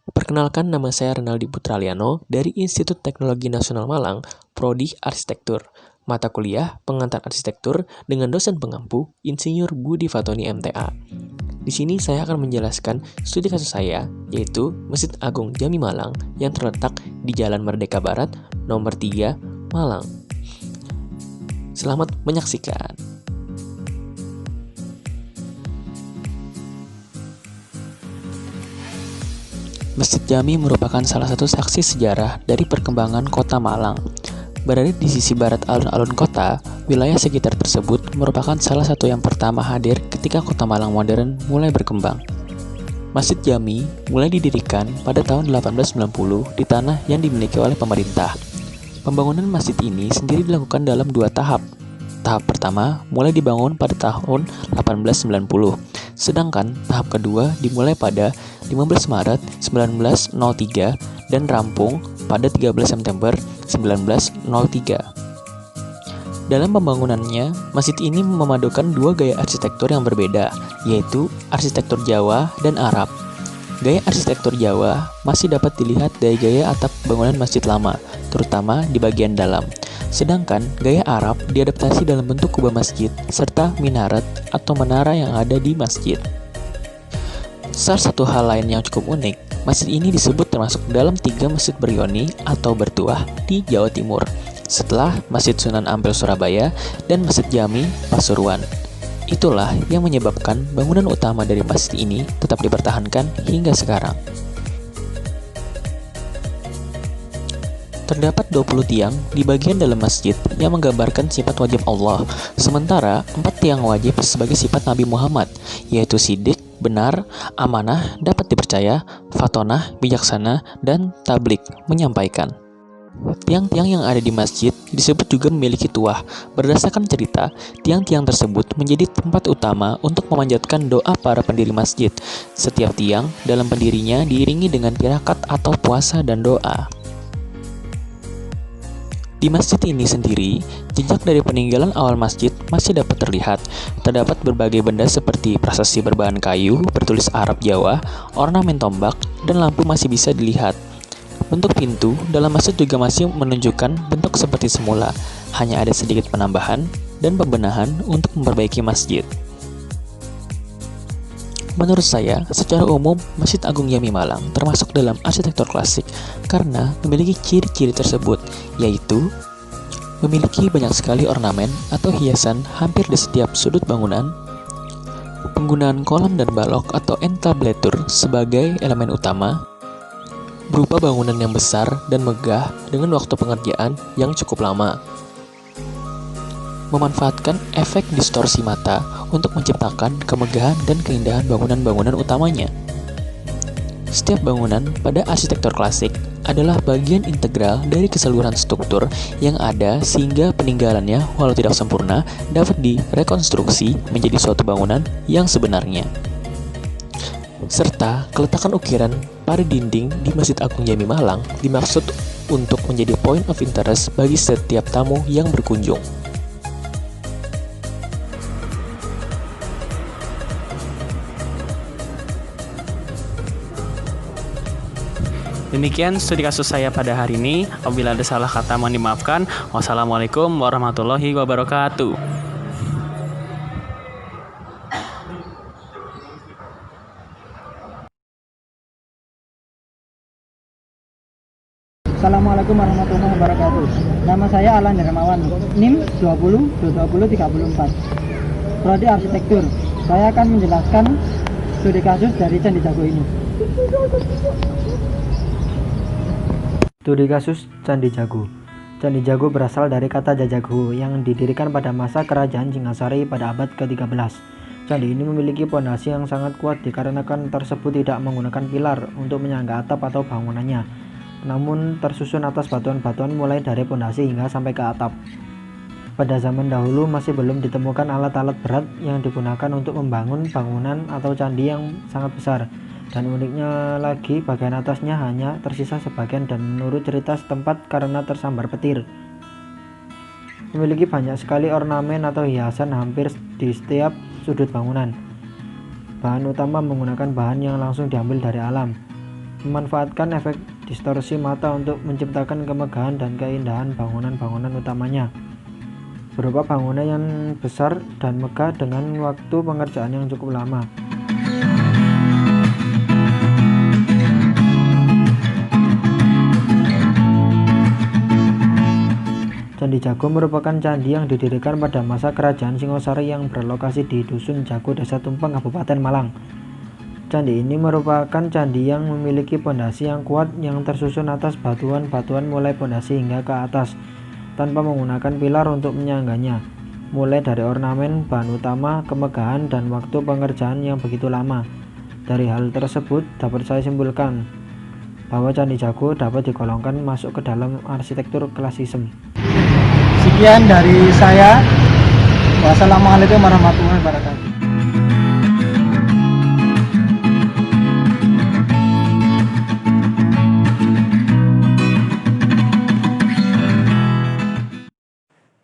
Perkenalkan, nama saya Renaldi Putraliano dari Institut Teknologi Nasional Malang, Prodi Arsitektur. Mata kuliah Pengantar Arsitektur dengan dosen pengampu Insinyur Budi Fatoni MTA. Di sini saya akan menjelaskan studi kasus saya, yaitu Masjid Agung Jami Malang yang terletak di Jalan Merdeka Barat, nomor 3, Malang. Selamat menyaksikan. Masjid Jami merupakan salah satu saksi sejarah dari perkembangan kota Malang. Berada di sisi barat alun-alun kota, wilayah sekitar tersebut merupakan salah satu yang pertama hadir ketika kota Malang modern mulai berkembang. Masjid Jami mulai didirikan pada tahun 1890 di tanah yang dimiliki oleh pemerintah. Pembangunan masjid ini sendiri dilakukan dalam 2 tahap. Tahap pertama mulai dibangun pada tahun 1890, sedangkan tahap kedua dimulai pada 15 Maret 1903 dan rampung pada 13 September 1903. Dalam pembangunannya, masjid ini memadukan 2 gaya arsitektur yang berbeda, yaitu arsitektur Jawa dan Arab. Gaya arsitektur Jawa masih dapat dilihat dari gaya atap bangunan masjid lama, terutama di bagian dalam. Sedangkan gaya Arab diadaptasi dalam bentuk kubah masjid serta minaret atau menara yang ada di masjid. Salah satu hal lain yang cukup unik, masjid ini disebut termasuk dalam 3 masjid berioni atau bertuah di Jawa Timur, setelah Masjid Sunan Ampel Surabaya dan Masjid Jami Pasuruan. Itulah yang menyebabkan bangunan utama dari masjid ini tetap dipertahankan hingga sekarang. Terdapat 20 tiang di bagian dalam masjid yang menggambarkan sifat wajib Allah, sementara 4 tiang wajib sebagai sifat Nabi Muhammad, yaitu sidik, benar, amanah, dapat dipercaya, fatonah, bijaksana, dan tablik, menyampaikan. Tiang-tiang yang ada di masjid disebut juga memiliki tuah. Berdasarkan cerita, tiang-tiang tersebut menjadi tempat utama untuk memanjatkan doa para pendiri masjid. Setiap tiang dalam pendirinya diiringi dengan tirakat atau puasa dan doa. Di masjid ini sendiri, jejak dari peninggalan awal masjid masih dapat terlihat. Terdapat berbagai benda seperti prasasti berbahan kayu, bertulis Arab Jawa, ornamen tombak, dan lampu masih bisa dilihat. Bentuk pintu dalam masjid juga masih menunjukkan bentuk seperti semula, hanya ada sedikit penambahan dan pembenahan untuk memperbaiki masjid. Menurut saya, secara umum, Masjid Agung Jami Malang termasuk dalam arsitektur klasik karena memiliki ciri-ciri tersebut, yaitu memiliki banyak sekali ornamen atau hiasan hampir di setiap sudut bangunan, penggunaan kolam dan balok atau entablatur sebagai elemen utama, berupa bangunan yang besar dan megah dengan waktu pengerjaan yang cukup lama, memanfaatkan efek distorsi mata untuk menciptakan kemegahan dan keindahan bangunan-bangunan utamanya. Setiap bangunan pada arsitektur klasik adalah bagian integral dari keseluruhan struktur yang ada sehingga peninggalannya, walau tidak sempurna, dapat direkonstruksi menjadi suatu bangunan yang sebenarnya. Serta keletakan ukiran pada dinding di Masjid Agung Jami Malang dimaksud untuk menjadi point of interest bagi setiap tamu yang berkunjung. Demikian studi kasus saya pada hari ini. Apabila ada salah kata mohon dimaafkan. Wassalamualaikum warahmatullahi wabarakatuh. Assalamualaikum warahmatullahi wabarakatuh. Nama saya Alan Hermawan, NIM 20 34. Prodi Arsitektur. Saya akan menjelaskan studi kasus dari Candi Jago ini. Studi kasus Candi Jago. Candi Jago berasal dari kata Jajaghu yang didirikan pada masa kerajaan Singasari pada abad ke-13. Candi ini memiliki pondasi yang sangat kuat dikarenakan tersebut tidak menggunakan pilar untuk menyangga atap atau bangunannya, namun tersusun atas batuan-batuan mulai dari pondasi hingga sampai ke atap. Pada zaman dahulu masih belum ditemukan alat-alat berat yang digunakan untuk membangun bangunan atau candi yang sangat besar. Dan uniknya lagi, bagian atasnya hanya tersisa sebagian dan menurut cerita setempat karena tersambar petir. Memiliki banyak sekali ornamen atau hiasan hampir di setiap sudut bangunan. Bahan utama menggunakan bahan yang langsung diambil dari alam. memanfaatkan efek distorsi mata untuk menciptakan kemegahan dan keindahan bangunan-bangunan utamanya, berupa bangunan yang besar dan megah dengan waktu pengerjaan yang cukup lama. Candi Jago merupakan candi yang didirikan pada masa kerajaan Singosari yang berlokasi di Dusun Jago, Desa Tumpeng, Kabupaten Malang. Candi ini merupakan candi yang memiliki pondasi yang kuat yang tersusun atas batuan-batuan mulai pondasi hingga ke atas, tanpa menggunakan pilar untuk menyangganya. Mulai dari ornamen, bahan utama, kemegahan, dan waktu pengerjaan yang begitu lama. Dari hal tersebut dapat saya simpulkan bahwa Candi Jago dapat digolongkan masuk ke dalam arsitektur klasisme. Sekian dari saya. Wassalamualaikum warahmatullahi wabarakatuh.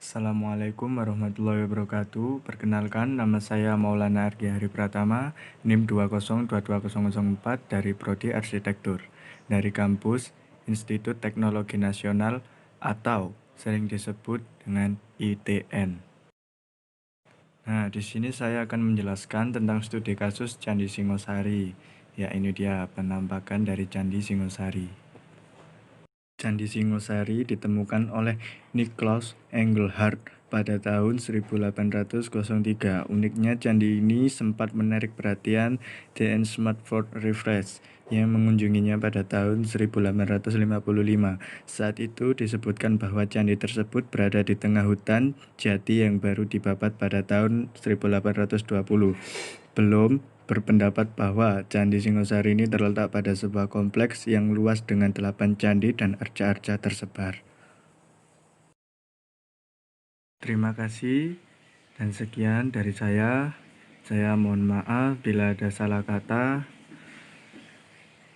Assalamualaikum warahmatullahi wabarakatuh. Perkenalkan, nama saya Maulana Argi Hari Pratama, NIM 2022004 dari Prodi Arsitektur, dari kampus Institut Teknologi Nasional atau sering disebut dengan ITN. Nah, di sini saya akan menjelaskan tentang studi kasus Candi Singosari. Ya, ini dia penampakan dari Candi Singosari. Candi Singosari ditemukan oleh Niklaus Engelhard pada tahun 1803. Uniknya, candi ini sempat menarik perhatian D.N. Smartford Raffles yang mengunjunginya pada tahun 1855. Saat itu disebutkan bahwa candi tersebut berada di tengah hutan jati yang baru dibabat pada tahun 1820. Belum berpendapat bahwa Candi Singosari ini terletak pada sebuah kompleks yang luas dengan 8 candi dan arca-arca tersebar. Terima kasih dan sekian dari saya. Saya mohon maaf bila ada salah kata.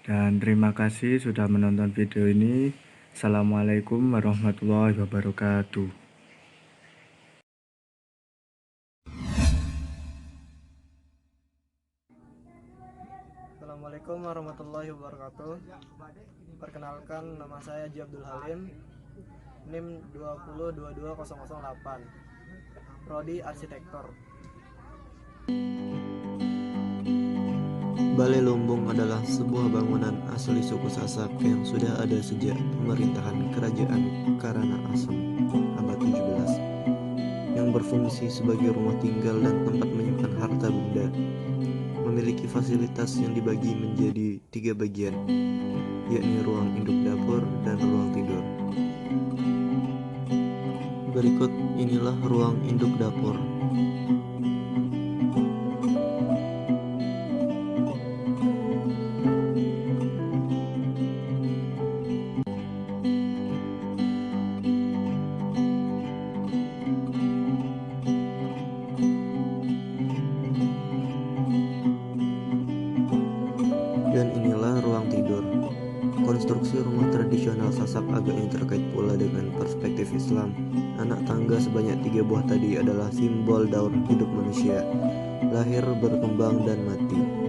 Dan terima kasih sudah menonton video ini. Assalamualaikum warahmatullahi wabarakatuh. Assalamualaikum warahmatullahi wabarakatuh. Perkenalkan, nama saya Haji Abdul Halim, NIM 2022008, Prodi Arsitektur. Balai Lumbung adalah sebuah bangunan asli suku Sasak yang sudah ada sejak pemerintahan Kerajaan Karangasem abad 17, yang berfungsi sebagai rumah tinggal dan tempat menyimpan harta benda. Memiliki fasilitas yang dibagi menjadi 3 bagian, yakni ruang induk dapur dan ruang tidur. Berikut inilah ruang induk dapur. Dan inilah ruang tidur. Konstruksi rumah tradisional Sasak agaknya terkait pula dengan perspektif Islam. Anak tangga sebanyak 3 buah tadi adalah simbol daur hidup manusia, lahir, berkembang, dan mati.